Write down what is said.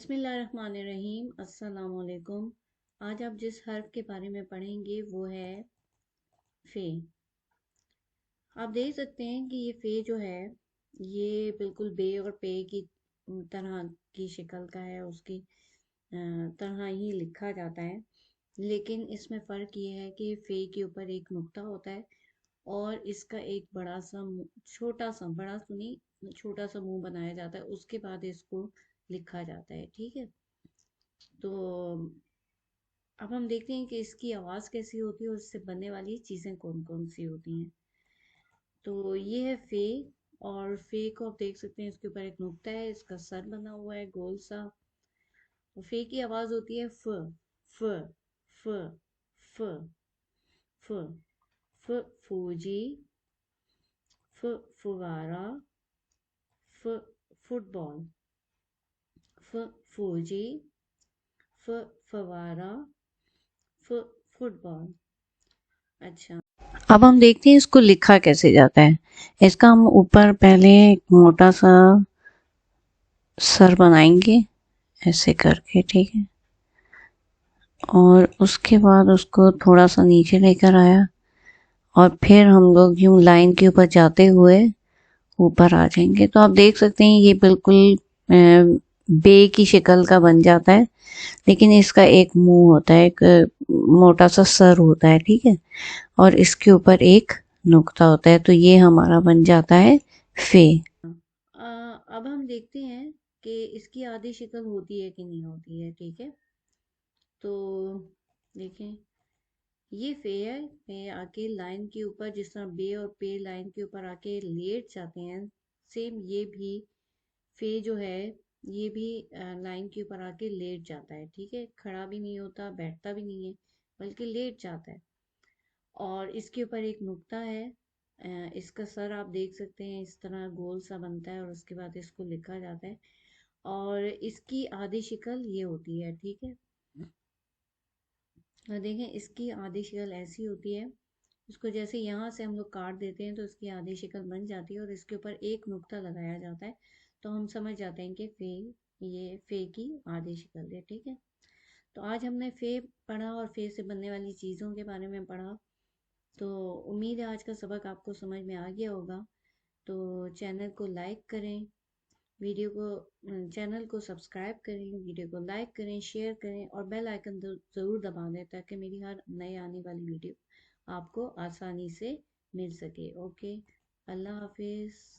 بسم اللہ الرحمن الرحیم۔ السلام علیکم۔ آج آپ جس حرف کے بارے میں پڑھیں گے وہ ہے فے۔ آپ دیکھ سکتے ہیں کہ یہ فے جو ہے یہ بالکل بے اور پے کی طرح کی شکل کا ہے، اس کی طرح ہی لکھا جاتا ہے، لیکن اس میں فرق یہ ہے کہ فے کے اوپر ایک نقطہ ہوتا ہے اور اس کا ایک بڑا سا چھوٹا سا منہ بنایا جاتا ہے، اس کے بعد اس کو لکھا جاتا ہے۔ ٹھیک ہے، تو اب ہم دیکھتے ہیں کہ اس کی آواز کیسی ہوتی ہے اور اس سے بننے والی چیزیں کون کون سی ہوتی ہیں۔ تو یہ ہے فے، اور فے کو آپ دیکھ سکتے ہیں، اس کے اوپر ایک نقطہ ہے، اس کا سر بنا ہوا ہے گول سا۔ فے کی آواز ہوتی ہے ف ف ف ف ف ف فوجی، ف فوارہ، ف فٹ بال، ف فوجی، ف فوارہ، فٹ بال۔ اچھا، اب ہم دیکھتے ہیں اس کو لکھا کیسے جاتا ہے۔ اس کا ہم اوپر پہلے ایک موٹا سا سر بنائیں گے ایسے کر کے، ٹھیک ہے، اور اس کے بعد اس کو تھوڑا سا نیچے لے کر آیا، اور پھر ہم لوگ یوں لائن کے اوپر جاتے ہوئے اوپر آ جائیں گے۔ تو آپ دیکھ سکتے ہیں یہ بالکل بے کی شکل کا بن جاتا ہے، لیکن اس کا ایک منہ ہوتا ہے، ایک موٹا سا سر ہوتا ہے، ٹھیک ہے، اور اس کے اوپر ایک نقطہ ہوتا ہے، تو یہ ہمارا بن جاتا ہے فے۔ اب ہم دیکھتے ہیں کہ اس کی آدھی شکل ہوتی ہے کہ نہیں ہوتی ہے، ٹھیک ہے۔ تو دیکھیں، یہ فے ہے، فے آ کے لائن کے اوپر، جس طرح بے اور پے لائن کے اوپر آ کے لیٹ جاتے ہیں، سیم یہ بھی فے جو ہے یہ بھی لائن کے اوپر آ کے لیٹ جاتا ہے، ٹھیک ہے، کھڑا بھی نہیں ہوتا، بیٹھتا بھی نہیں ہے، بلکہ لیٹ جاتا ہے، اور اس کے اوپر ایک نقطہ ہے۔ اس کا سر آپ دیکھ سکتے ہیں اس طرح گول سا بنتا ہے، اور اس کے بعد اس کو لکھا جاتا ہے، اور اس کی آدھی شکل یہ ہوتی ہے، ٹھیک ہے۔ اور دیکھیں اس کی آدھی شکل ایسی ہوتی ہے، اس کو جیسے یہاں سے ہم لوگ کاٹ دیتے ہیں تو اس کی آدھی شکل بن جاتی ہے، اور اس کے اوپر ایک نقطہ لگایا جاتا ہے، تو ہم سمجھ جاتے ہیں کہ یہ فے کی آدھی شکل ہے، ٹھیک ہے۔ تو آج ہم نے فے پڑھا اور فے سے بننے والی چیزوں کے بارے میں پڑھا، تو امید ہے آج کا سبق آپ کو سمجھ میں آ گیا ہوگا۔ تو چینل کو لائک کریں، چینل کو سبسکرائب کریں، ویڈیو کو لائک کریں، شیئر کریں، اور بیل آئیکن ضرور دبا دیں تاکہ میری ہر نئے آنے والی ویڈیو آپ کو آسانی سے مل سکے۔ اوکے، اللہ حافظ۔